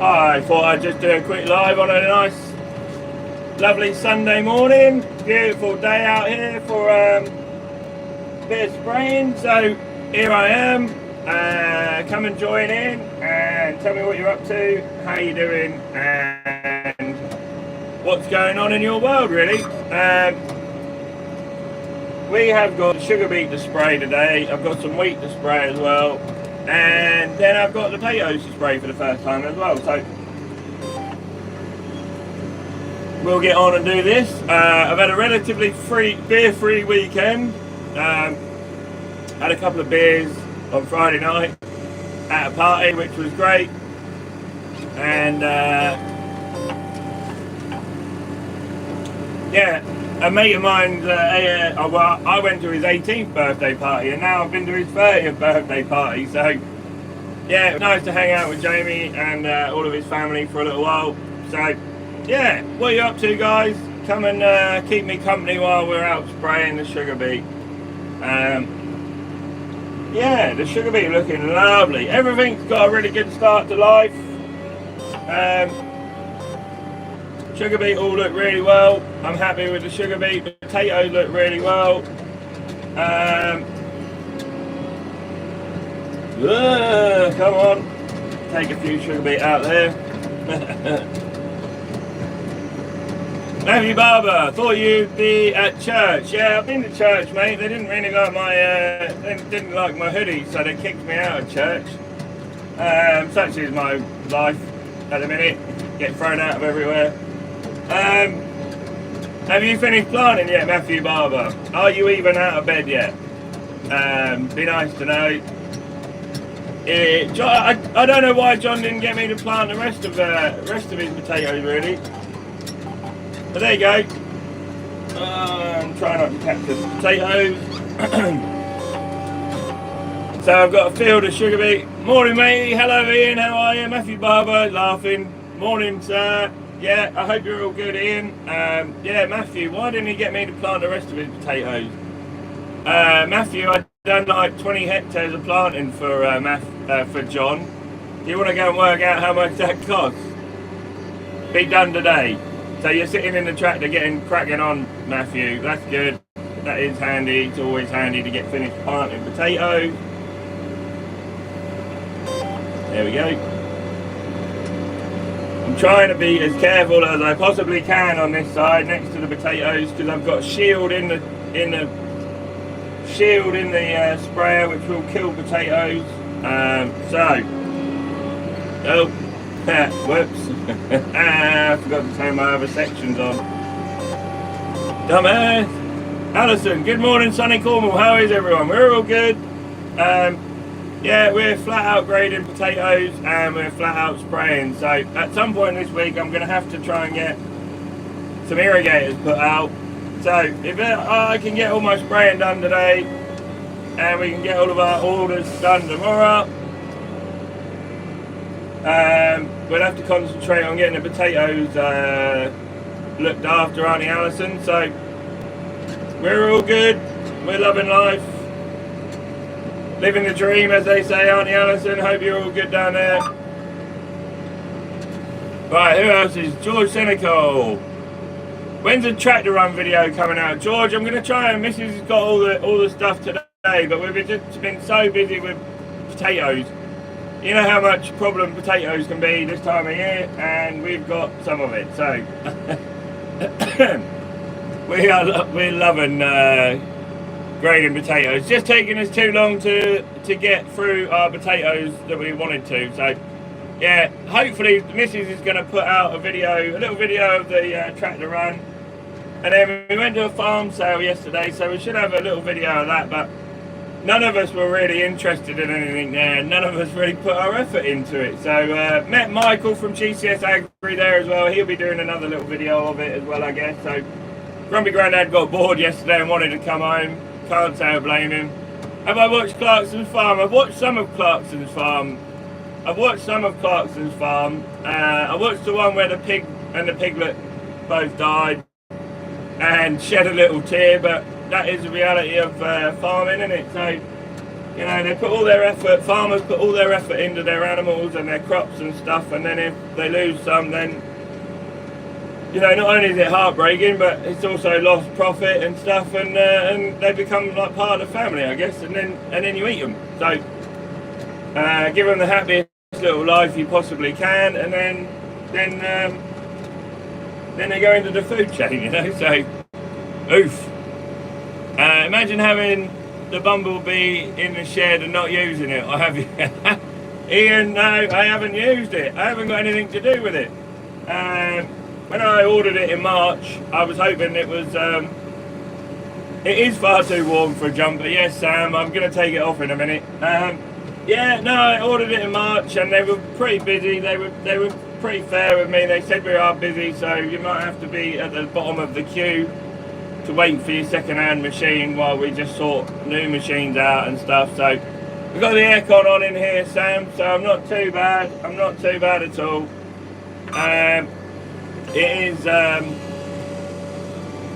I thought I'd just do a quick live on a nice, lovely Sunday morning. Beautiful day out here for a bit of spraying. So here I am. Come and join in and tell me what you're up to, how you doing, and what's going on in your world, really. We have got sugar beet to spray today. I've got some wheat to spray as well. And then I've got the potatoes to spray for the first time as well. So we'll get on and do this. I've had a relatively beer-free weekend. Had a couple of beers on Friday night at a party, which was great. And yeah, a mate of mine, I went to his 18th birthday party, and now I've been to his 30th birthday party. So yeah, it was nice to hang out with Jamie and all of his family for a little while. So yeah, what are you up to, guys? Come and keep me company while we're out spraying the sugar beet. Yeah, the sugar beet looking lovely. Everything's got a really good start to life. Sugar beet all look really well. I'm happy with the sugar beet. Potatoes look really well. Come on. Take a few sugar beet out there. Matthew Barber, thought you'd be at church. Yeah, I've been to church, mate. They didn't really like my hoodie, so they kicked me out of church. Such is my life at the minute. Get thrown out of everywhere. Have you finished planting yet, Matthew Barber? Are you even out of bed yet? Be nice to know. I don't know why John didn't get me to plant the rest of his potatoes, really. But there you go. I'm trying not to catch the potatoes. So I've got a field of sugar beet. Morning, matey. Hello, Ian. How are you? Matthew Barber, laughing. Morning, sir. Yeah, I hope you're all good, Ian. Yeah, Matthew, why didn't he get me to plant the rest of his potatoes? Matthew, I've done like 20 hectares of planting for John. Do you want to go and work out how much that costs? Be done today. So you're sitting in the tractor getting cracking on, Matthew. That's good. That is handy. It's always handy to get finished planting potatoes. There we go. I'm trying to be as careful as I possibly can on this side next to the potatoes, because I've got a shield in the sprayer which will kill potatoes. Whoops. I forgot to turn my other sections on. Dumbass. Alison, good morning, sunny Cornwall. How is everyone? We're all good. Yeah, we're flat out grading potatoes and we're flat out spraying. So at some point this week, I'm going to have to try and get some irrigators put out. So if I can get all my spraying done today and we can get all of our orders done tomorrow, we'll have to concentrate on getting the potatoes looked after, Auntie Alison. So we're all good. We're loving life. Living the dream, as they say, Auntie Alison. Hope you're all good down there. Right, who else is? George Senecal. When's the tractor run video coming out? George, I'm going to try, and Mrs. has got all the stuff today, but we've just been so busy with potatoes. You know how much problem potatoes can be this time of year, and we've got some of it. So we're loving grading potatoes. Just taking us too long to get through our potatoes that we wanted to. So yeah, hopefully Mrs. is going to put out a little video of the tractor run. And then we went to a farm sale yesterday, so we should have a little video of that, but none of us were really interested in anything there. None of us really put our effort into it. So met Michael from GCS Agri there as well. He'll be doing another little video of it as well, I guess. So Grumpy Grandad got bored yesterday and wanted to come home. Can't say I blame him. Have I watched Clarkson's Farm? I've watched some of Clarkson's Farm. I watched the one where the pig and the piglet both died and shed a little tear, but that is the reality of farming, isn't it? So You know, they put all their effort, farmers put all their effort into their animals and their crops and stuff, and then if they lose some, then, you know, not only is it heartbreaking, but it's also lost profit and stuff, and they become like part of the family, I guess, and then you eat them. So give them the happiest little life you possibly can, and then they go into the food chain, you know. So, oof. Imagine having the bumblebee in the shed and not using it. Or have you? Ian, no, I haven't used it. I haven't got anything to do with it. When I ordered it in March, I was hoping it was. It is far too warm for a jumper. Yes, Sam, I'm going to take it off in a minute. Yeah, no, I ordered it in March, and they were pretty busy. They were pretty fair with me. They said we are busy, so you might have to be at the bottom of the queue to wait for your second-hand machine while we just sort new machines out and stuff. So we've got the aircon on in here, Sam, so I'm not too bad. I'm not too bad at all. It is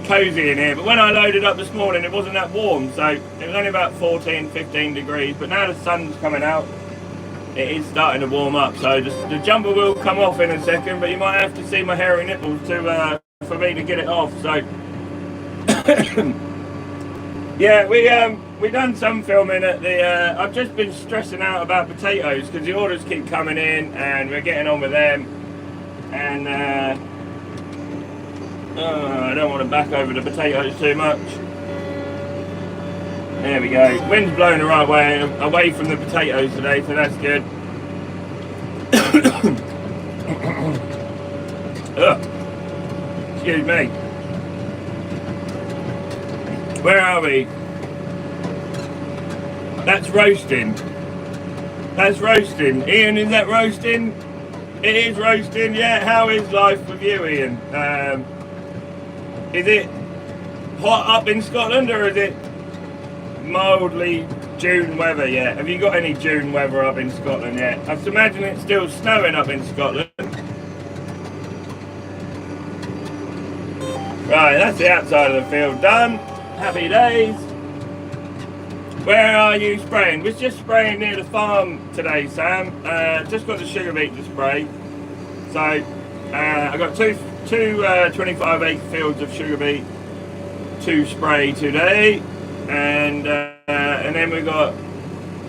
cozy in here, but when I loaded up this morning it wasn't that warm, so it was only about 14-15 degrees, but now the sun's coming out, it is starting to warm up. So the jumper will come off in a second, but you might have to see my hairy nipples to for me to get it off. So yeah, we done some filming at the I've just been stressing out about potatoes because the orders keep coming in and we're getting on with them, and I don't want to back over the potatoes too much. There we go. Wind's blowing the right way away from the potatoes today, so that's good. Excuse me. Where are we? That's roasting. That's roasting. Ian, is that roasting? It is roasting, yeah. How is life with you, Ian? Is it hot up in Scotland, or is it mildly June weather yet? Have you got any June weather up in Scotland yet? I imagine it's still snowing up in Scotland. Right, that's the outside of the field done. Happy days. Where are you spraying? We're just spraying near the farm today, Sam. Just got the sugar beet to spray. So I got two 25 acre fields of sugar beet to spray today, and then we got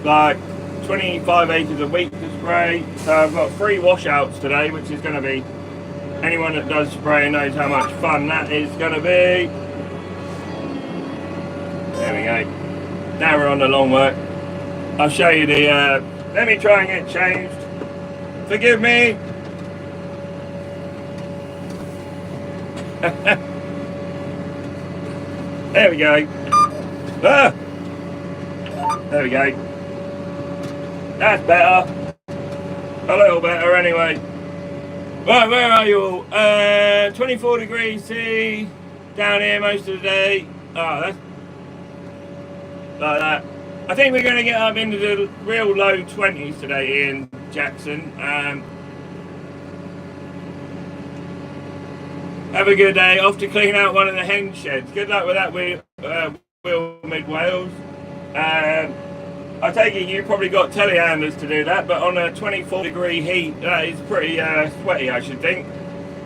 like 25 acres of wheat to spray. So I've got 3 washouts today, which is going to be, anyone that does spray knows how much fun that is going to be. There we go. Now we're on the long work. I'll show you the let me try and get changed. Forgive me. There we go. Ah! There we go. That's better. A little better anyway. Right, where are you all? 24 degrees C down here most of the day. Oh, that's like that. I think we're going to get up into the real low 20s today, Ian Jackson. Have a good day. Off to clean out one of the hen sheds. Good luck with that, Will Mid Wales. I take it you probably got telehandlers to do that, but on a 24 degree heat, that is pretty sweaty, I should think.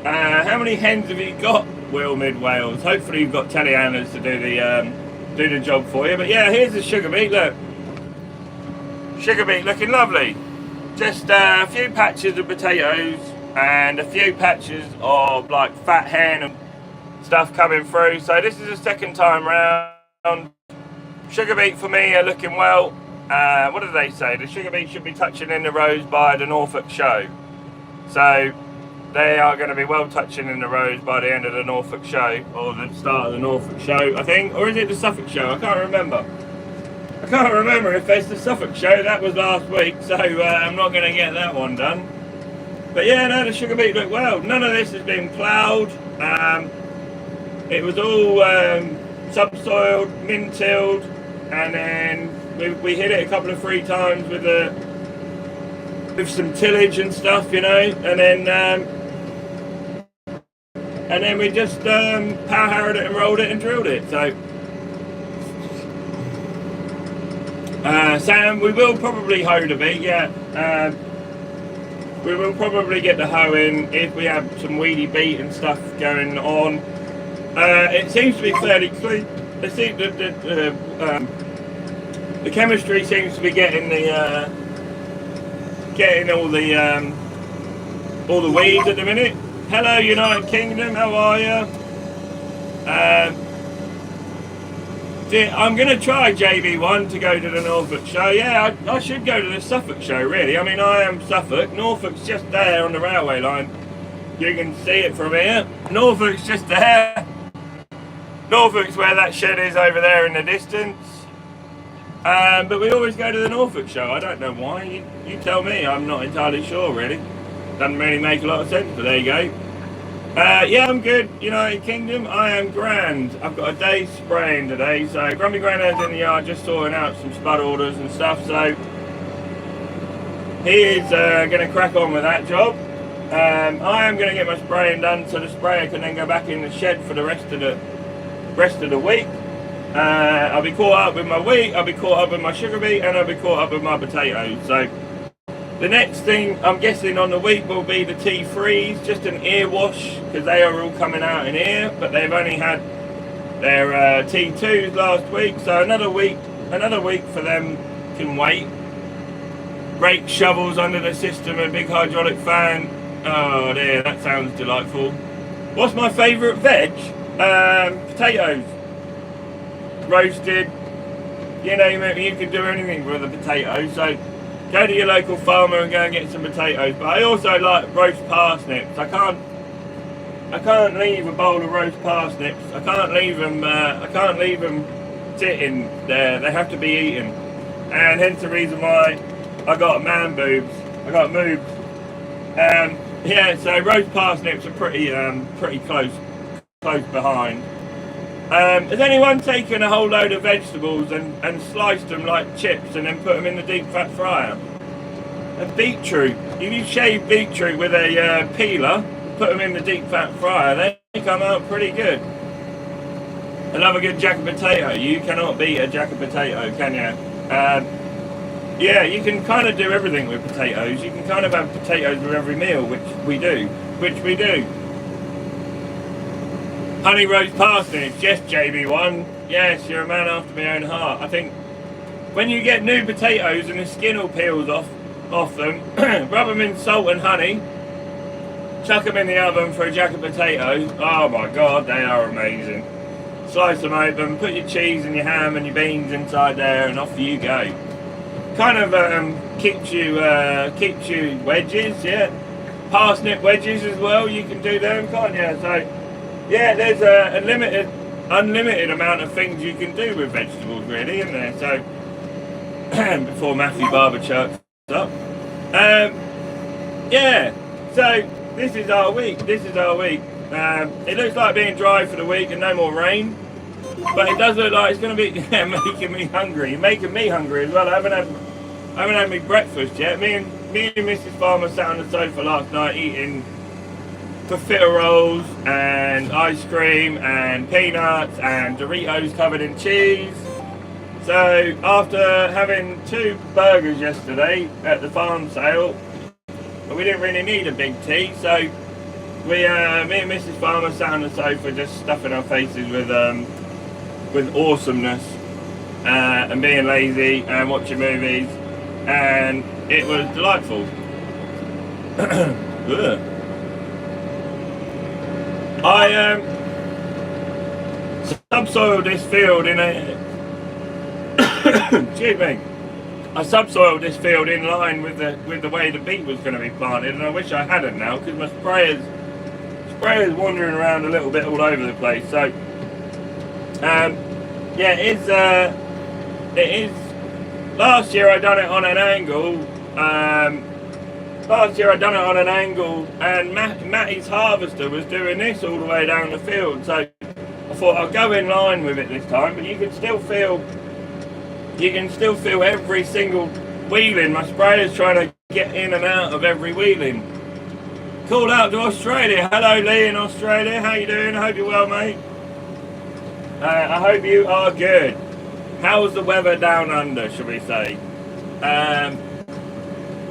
How many hens have you got, Will Mid Wales? Hopefully you've got telehandlers to do the job for you. But yeah, here's the sugar beet. Look, sugar beet looking lovely. Just a few patches of potatoes and a few patches of like fat hen and stuff coming through. So this is the second time round. Sugar beet for me are looking well. What do they say? The sugar beet should be touching in the rows by the Norfolk show. So they are going to be well touching in the rows by the end of the Norfolk show, or the start of the Norfolk show, I think. Or is it the Suffolk show? I can't remember. I can't remember if it's the Suffolk show. That was last week, so I'm not going to get that one done. But yeah, no, the sugar beet looked well. None of this has been ploughed. It was all subsoiled, min-tilled, and then we hit it a couple of 3 times with some tillage and stuff, you know, and then we just power harrowed it and rolled it and drilled it. So Sam, we will probably hoe the bit, yeah. We will probably get the hoe in if we have some weedy beat and stuff going on. It seems to be fairly clean. The chemistry seems to be getting the all the weeds at the minute. Hello, United Kingdom. How are you? I'm going to try JB1 to go to the Norfolk show. Yeah, I should go to the Suffolk show, really. I mean, I am Suffolk. Norfolk's just there on the railway line. You can see it from here. Norfolk's just there. Norfolk's where that shed is over there in the distance. But we always go to the Norfolk show. I don't know why. You tell me. I'm not entirely sure, really. Doesn't really make a lot of sense, but there you go. Yeah, I'm good. United Kingdom, I am grand. I've got a day spraying today, so Grumpy Grandad's in the yard just sorting out some spud orders and stuff, so he is going to crack on with that job. I am going to get my spraying done so the sprayer can then go back in the shed for the rest of the week. I'll be caught up with my wheat, I'll be caught up with my sugar beet, and I'll be caught up with my potatoes. So the next thing I'm guessing on the week will be the T3s, just an ear wash, because they are all coming out in here, but they've only had their T2s last week, so another week for them can wait. Rake shovels under the system, a big hydraulic fan. Oh dear, that sounds delightful. What's my favourite veg? Potatoes. Roasted. You can do anything with a potato, so go to your local farmer and go and get some potatoes. But I also like roast parsnips. I can't leave a bowl of roast parsnips. I can't leave them sitting there. They have to be eaten. And hence the reason why I got man boobs. I got moobs. Yeah, so roast parsnips are pretty close behind. Has anyone taken a whole load of vegetables and sliced them like chips and then put them in the deep fat fryer? A beetroot. If you shave beetroot with a peeler, put them in the deep fat fryer, they come out pretty good. I love a good jack of potato. You cannot beat a jack of potato, can you? Yeah, you can kind of do everything with potatoes. You can kind of have potatoes with every meal, which we do. Honey roast parsnips, yes, JB1. Yes, you're a man after my own heart. I think when you get new potatoes and the skin all peels off them, rub them in salt and honey, chuck them in the oven for a jack of potatoes. Oh my God, they are amazing. Slice them open, put your cheese and your ham and your beans inside there, and off you go. Kind of keeps you wedges, yeah. Parsnip wedges as well. You can do them, can't you? So. Yeah, there's a unlimited amount of things you can do with vegetables, really, isn't there? So, before Matthew Barber chucks up. Yeah, so this is our week. It looks like being dry for the week and no more rain, but it does look like it's going to be making me hungry. You're making me hungry as well. I haven't had my breakfast yet. Me and Mrs. Farmer sat on the sofa last night eating profiteroles and ice cream and peanuts and Doritos covered in cheese. So after having 2 burgers yesterday at the farm sale, we didn't really need a big tea, so me and Mrs. Farmer sat on the sofa just stuffing our faces with awesomeness and being lazy and watching movies, and it was delightful. I subsoiled this field in excuse me. I subsoiled this field in line with the way the beet was going to be planted, and I wish I hadn't now because my sprayer's wandering around a little bit all over the place. So yeah, it is. Last year I done it on an angle. And Matty's harvester was doing this all the way down the field, so I thought I'll go in line with it this time. But you can still feel every single wheeling. My sprayer's trying to get in and out of every wheeling. Call out to Australia. Hello, Lee in Australia. How you doing? I hope you're well, mate. I hope you are good. How's the weather down under, should we say? I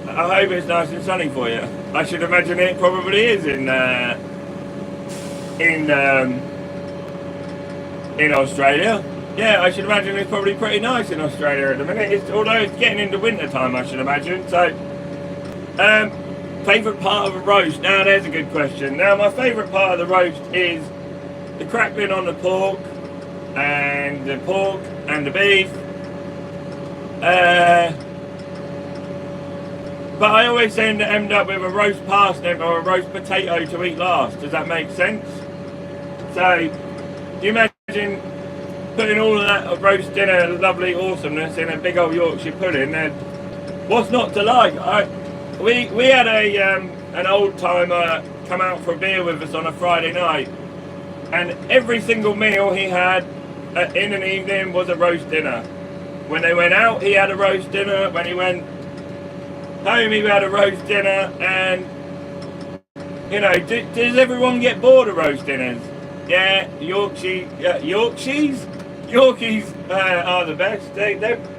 hope it's nice and sunny for you. I should imagine it probably is in Australia. Yeah, I should imagine it's probably pretty nice in Australia at the minute. Although it's getting into winter time, I should imagine. So, favourite part of a roast? Now, there's a good question. Now, my favourite part of the roast is the crackling on the pork and the beef. But I always seem to end up with a roast parsnip or a roast potato to eat last. Does that make sense? So, do you imagine putting all of that roast dinner lovely awesomeness in a big old Yorkshire pudding? And what's not to like? We had an old timer come out for a beer with us on a Friday night, and every single meal he had in an evening was a roast dinner. When they went out, he had a roast dinner. When he went home, he had a roast dinner. And you know, does everyone get bored of roast dinners? Yeah, Yorkies are the best.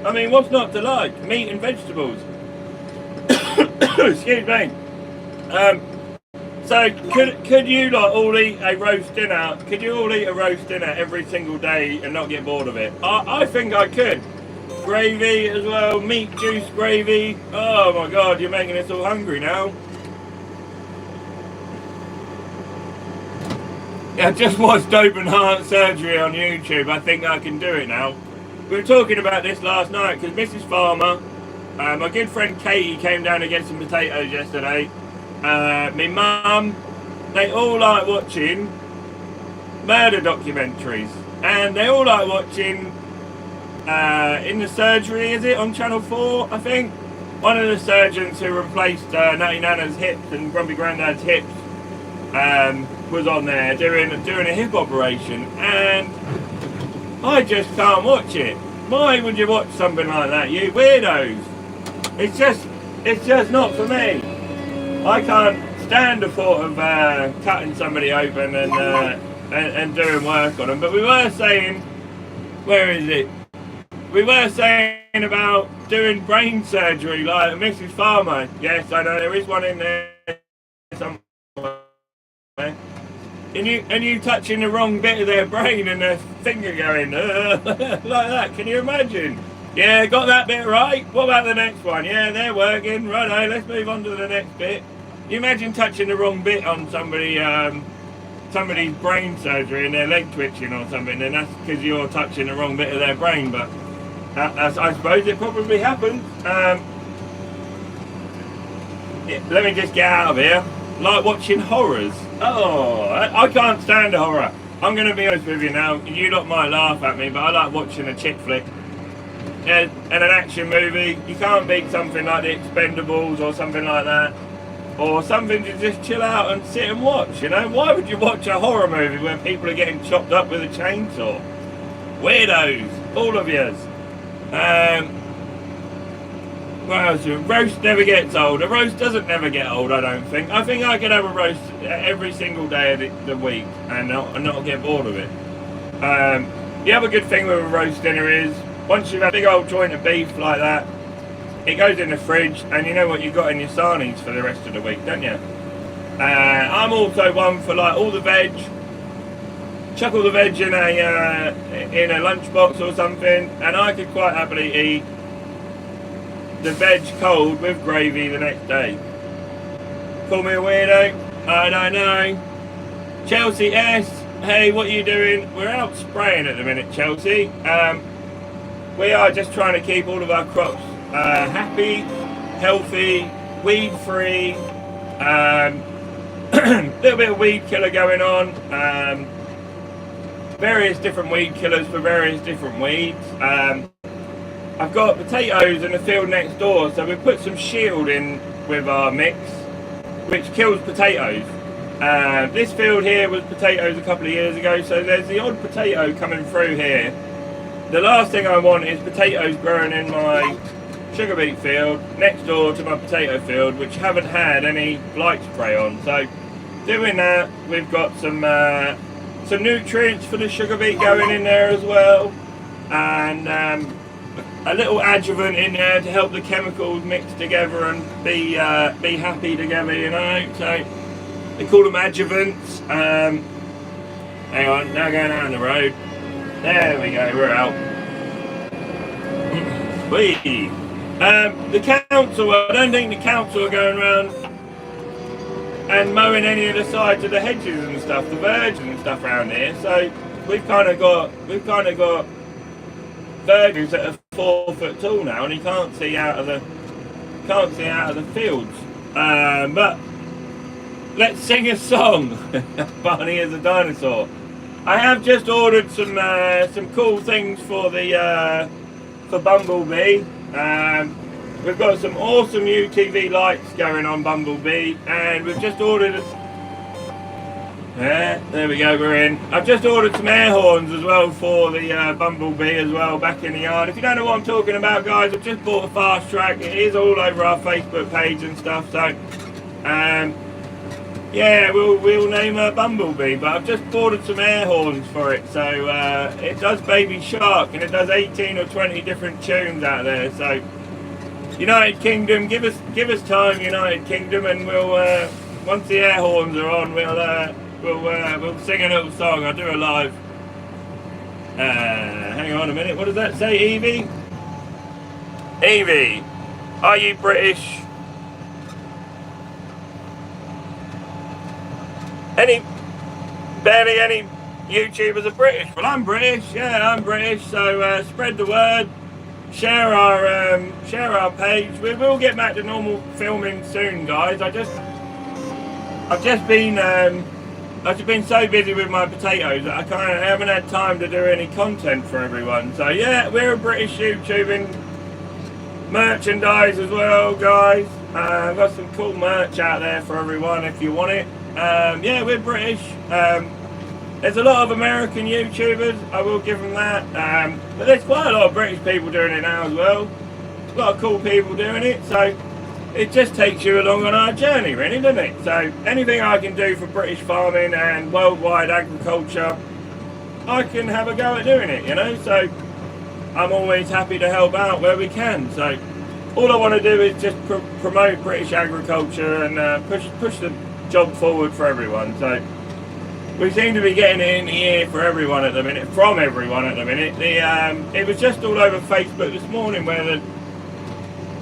I mean, what's not to like? Meat and vegetables. Excuse me. So could you like all eat a roast dinner? Could you all eat a roast dinner every single day and not get bored of it? I think I could. Gravy as well, meat juice gravy. Oh my God, you're making us all hungry now. I just watched open heart surgery on YouTube. I think I can do it now. We were talking about this last night because Mrs. Farmer, my good friend Katie, came down to get some potatoes yesterday. My mum, they all like watching murder documentaries, and they all like watching In the Surgery, is it on Channel 4, I think? One of the surgeons who replaced Natty Nana's hips and Grumpy Grandad's hips was on there doing a hip operation, and I just can't watch it. Why would you watch something like that, you weirdos? It's just not for me. I can't stand the thought of cutting somebody open and doing work on them. But we were saying, where is it? We were saying about doing brain surgery like Mrs. Farmer. Yes, I know there is one in there somewhere. And you touching the wrong bit of their brain and their finger going like that. Can you imagine? Yeah, got that bit right. What about the next one? Yeah, they're working. Righto, let's move on to the next bit. You imagine touching the wrong bit on somebody's brain surgery and their leg twitching or something, and that's because you're touching the wrong bit of their brain. But I suppose it probably happens. Let me just get out of here. Like watching horrors. Oh, I can't stand a horror. I'm going to be honest with you now. You lot might laugh at me, but I like watching a chick flick. And an action movie. You can't beat something like The Expendables or something like that. Or something to just chill out and sit and watch, you know? Why would you watch a horror movie where people are getting chopped up with a chainsaw? Weirdos. All of yous. What else? Roast never gets old. A roast doesn't never get old, I don't think. I think I could have a roast every single day of the week and not get bored of it. The other good thing with a roast dinner is, once you've had a big old joint of beef like that, it goes in the fridge and you know what you've got in your sarnies for the rest of the week, don't you? I'm also one for like all the veg. Chuck all the veg in a lunchbox or something, and I could quite happily eat the veg cold with gravy the next day. Call me a weirdo? I don't know. Chelsea S, hey, what are you doing? We're out spraying at the minute, Chelsea. We are just trying to keep all of our crops happy, healthy, weed-free. Little bit of weed killer going on. Various different weed killers for various different weeds. I've got potatoes in the field next door, so we put some shield in with our mix, which kills potatoes. This field here was potatoes a couple of years ago, so there's the odd potato coming through here. The last thing I want is potatoes growing in my sugar beet field next door to my potato field, which haven't had any blight spray on. So doing that, we've got some nutrients for the sugar beet going in there as well. and a little adjuvant in there to help the chemicals mix together and be happy together, you know. So they call them adjuvants. Hang on, now going down the road. There we go, we're out. The council, I don't think the council are going around and mowing any of the sides of the hedges and stuff, the verges and stuff around here. So we've kind of got verges that are 4 foot tall now, and you can't see out of the fields. But let's sing a song. Barney is a dinosaur. I have just ordered some cool things for Bumblebee. We've got some awesome UTV lights going on Bumblebee, and we've just ordered. There we go, we're in. I've just ordered some air horns as well for the Bumblebee as well, back in the yard. If you don't know what I'm talking about, guys, I've just bought a fast track. It is all over our Facebook page and stuff. So, yeah, we'll name her Bumblebee, but I've just ordered some air horns for it. So it does Baby Shark, and it does 18 or 20 different tunes out there. So United Kingdom, give us time, United Kingdom, and we'll once the air horns are on, we'll sing a little song. I'll do a live. Hang on a minute. What does that say, Evie? Evie, are you British? Barely any YouTubers are British. Well, I'm British. Yeah, I'm British. So spread the word. Share our page. We will get back to normal filming soon, guys. I've just been so busy with my potatoes that I haven't had time to do any content for everyone. So yeah, we're a British YouTubing merchandise as well, guys. I've got some cool merch out there for everyone if you want it. Yeah, we're British. There's a lot of American YouTubers, I will give them that. But there's quite a lot of British people doing it now as well. A lot of cool people doing it, so it just takes you along on our journey, really, doesn't it? So anything I can do for British farming and worldwide agriculture, I can have a go at doing it, So I'm always happy to help out where we can. So all I want to do is just promote British agriculture and push the job forward for everyone. So we seem to be getting it in the ear for everyone at the minute, from everyone at the minute. It was just all over Facebook this morning where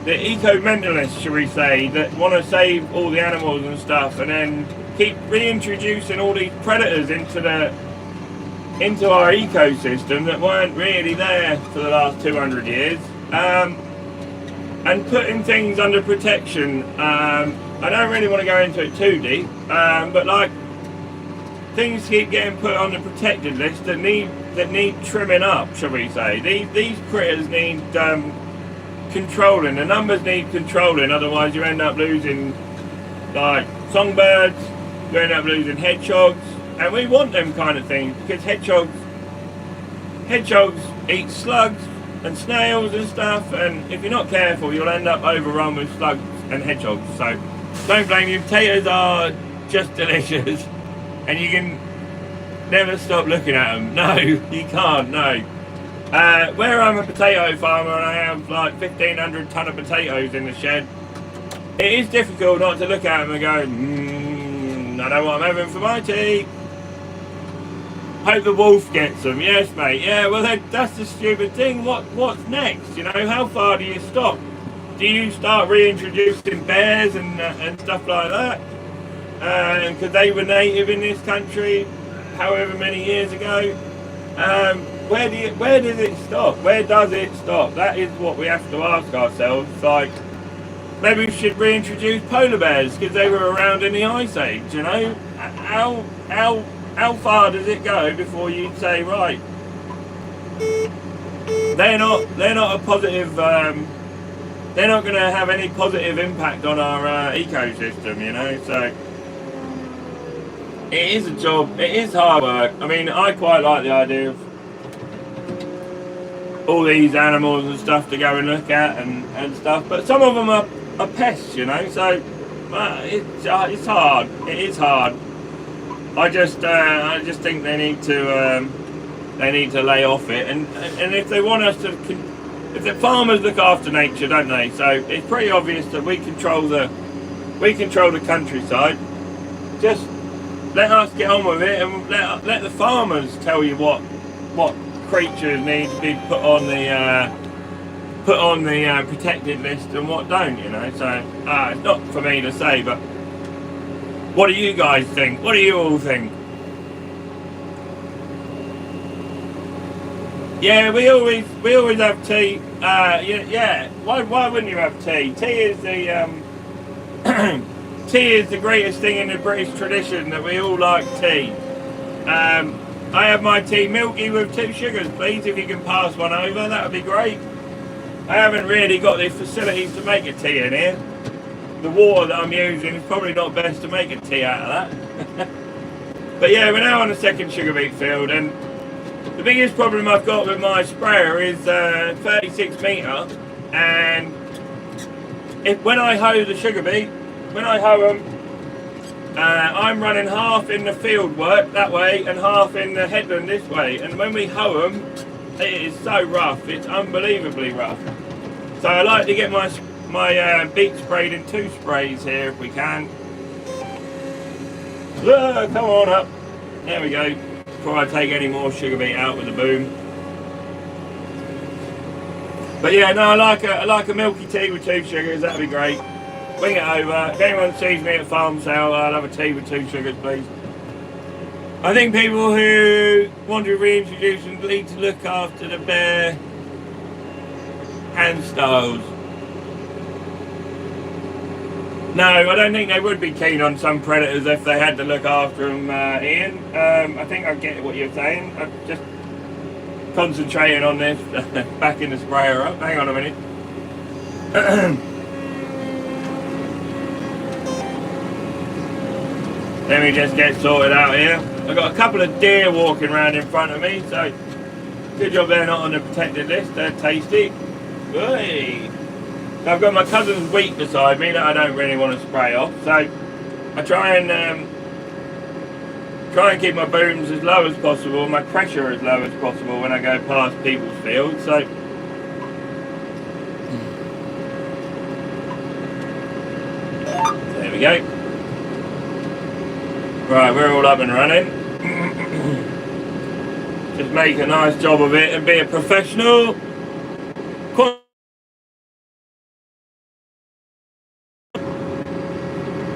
the eco-mentalists, shall we say, that want to save all the animals and stuff, and then keep reintroducing all these predators into our ecosystem that weren't really there for the last 200 years, and putting things under protection. I don't really want to go into it too deep, but like, things keep getting put on the protected list that need trimming up, shall we say. These critters need controlling. The numbers need controlling, otherwise you end up losing like songbirds, you end up losing hedgehogs, and we want them kind of things because hedgehogs eat slugs and snails and stuff, and if you're not careful you'll end up overrun with slugs and hedgehogs. So don't blame you. Potatoes are just delicious, and you can never stop looking at them. No, you can't, no. Where I'm a potato farmer and I have like 1,500 ton of potatoes in the shed, it is difficult not to look at them and go, I know what I'm having for my tea. Hope the wolf gets them. Yes, mate. Yeah, well, that's the stupid thing. What's next? How far do you stop? Do you start reintroducing bears and stuff like that? Because they were native in this country however many years ago. Where does it stop? Where does it stop? That is what we have to ask ourselves. Like, maybe we should reintroduce polar bears because they were around in the Ice Age. How far does it go before you say, right, they're not a positive. They're not going to have any positive impact on our ecosystem, So it is a job. It is hard work. I mean, I quite like the idea of all these animals and stuff to go and look at and stuff, but some of them are pests, So it's hard. It is hard. I just think they need to they need to lay off it. And if they want us to, if the farmers look after nature, don't they? So it's pretty obvious that we control the countryside. Just let us get on with it, and let the farmers tell you what creatures need to be put on the protected list and what don't, you know. So it's not for me to say, but what do you guys think? What do you all think? Yeah, we always have tea. Yeah. Why wouldn't you have tea? Tea is the tea is the greatest thing in the British tradition, that we all like tea. I have my tea milky with 2 sugars, please. If you can pass one over, that would be great. I haven't really got the facilities to make a tea in here. The water that I'm using is probably not best to make a tea out of that. But yeah, we're now on the second sugar beet field, and the biggest problem I've got with my sprayer is 36 metre, and when I hoe the sugar beet, when I hoe them, I'm running half in the field work that way and half in the headland this way, and when we hoe them, it is so rough, it's unbelievably rough. So I like to get my beet sprayed in 2 sprays here if we can. Come on up. There we go. Before I take any more sugar beet out with the boom. But yeah, no, I like a milky tea with 2 sugars. That'd be great. Wing it over. If anyone sees me at farm sale, I'll have a tea with 2 sugars, please. I think people who want to reintroduce and need to look after the bare hand styles. No, I don't think they would be keen on some predators if they had to look after them, Ian. I think I get what you're saying. I'm just concentrating on this, backing the sprayer up. Hang on a minute. Let me just get sorted out here. I've got a couple of deer walking around in front of me, so good job they're not on the protected list. They're tasty. Hey. So I've got my cousin's wheat beside me that I don't really want to spray off, so I try and keep my booms as low as possible, my pressure as low as possible when I go past people's fields. So there we go. Right, we're all up and running. Just make a nice job of it and be a professional.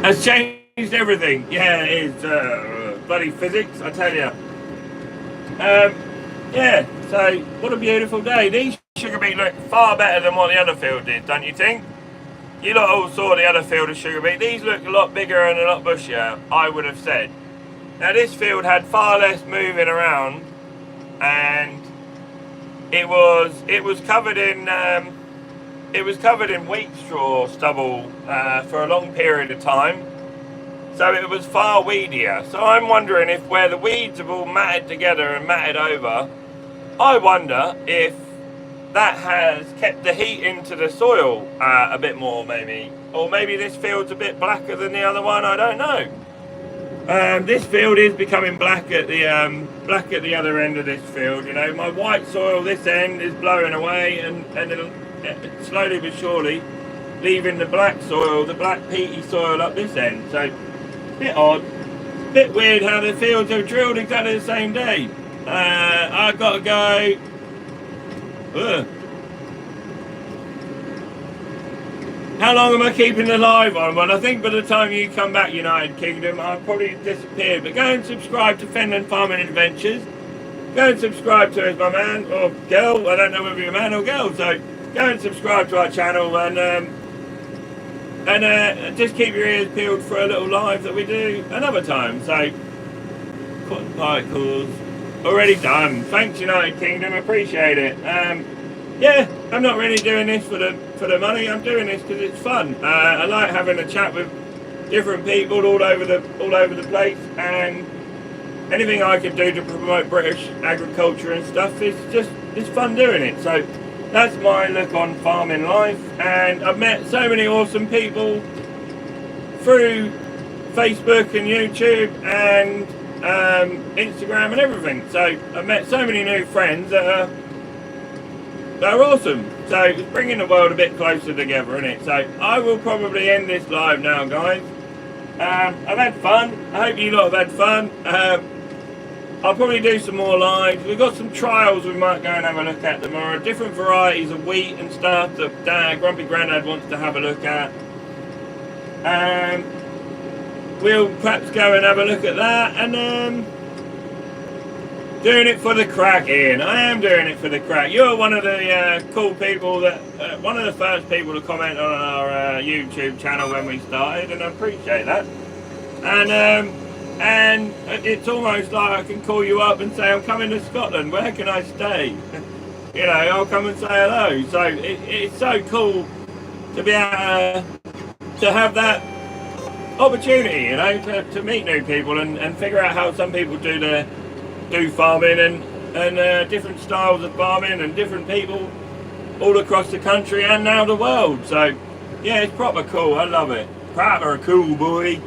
Has changed everything. Yeah, it's bloody physics, I tell you. Yeah, so what a beautiful day. These sugar beet look far better than what the other field did, don't you think? You lot all saw the other field of sugar beet. These look a lot bigger and a lot bushier, I would have said. Now this field had far less moving around, and it was covered in wheat straw stubble for a long period of time, so it was far weedier. So I'm wondering if where the weeds have all matted together and matted over, I wonder if that has kept the heat into the soil a bit more, maybe. Or maybe this field's a bit blacker than the other one, I don't know. This field is becoming black at the other end of this field, you know. My white soil this end is blowing away, and it'll slowly but surely leaving the black soil, the black peaty soil up this end. So, bit odd, bit weird how the fields are drilled exactly the same day. I've got to go. How long am I keeping the live on? Well, I think by the time you come back, United Kingdom, I'll probably disappear. But go and subscribe to Fenland Farming Adventures. Go and subscribe to us, my man or girl. I don't know whether you're a man or girl, so go and subscribe to our channel and just keep your ears peeled for a little live that we do another time. So, cotton particles already done. Thanks, United Kingdom. Appreciate it. Yeah, I'm not really doing this for the money. I'm doing this because it's fun. I like having a chat with different people all over the place, and anything I can do to promote British agriculture and stuff, it's fun doing it. So that's my look on farming life, and I've met so many awesome people through Facebook and YouTube, and Instagram and everything. So I've met so many new friends that are awesome. So it's bringing the world a bit closer together, isn't it? So I will probably end this live now, guys. I've had fun. I hope you lot have had fun. I'll probably do some more lives. We've got some trials we might go and have a look at tomorrow. Different varieties of wheat and stuff that Grumpy Grandad wants to have a look at. We'll perhaps go and have a look at that. And doing it for the crack, Ian. I am doing it for the crack. You're one of the cool people that, one of the first people to comment on our YouTube channel when we started, and I appreciate that. And it's almost like I can call you up and say, I'm coming to Scotland, where can I stay? You know, I'll come and say hello. So it's so cool to be able to have that opportunity, you know, to meet new people and figure out how some people do farming and different styles of farming and different people all across the country and now the world. So yeah, it's proper cool. I love it. Proper cool, boy.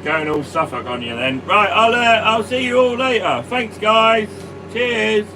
Going all Suffolk on you then. Right, I'll see you all later. Thanks, guys. Cheers.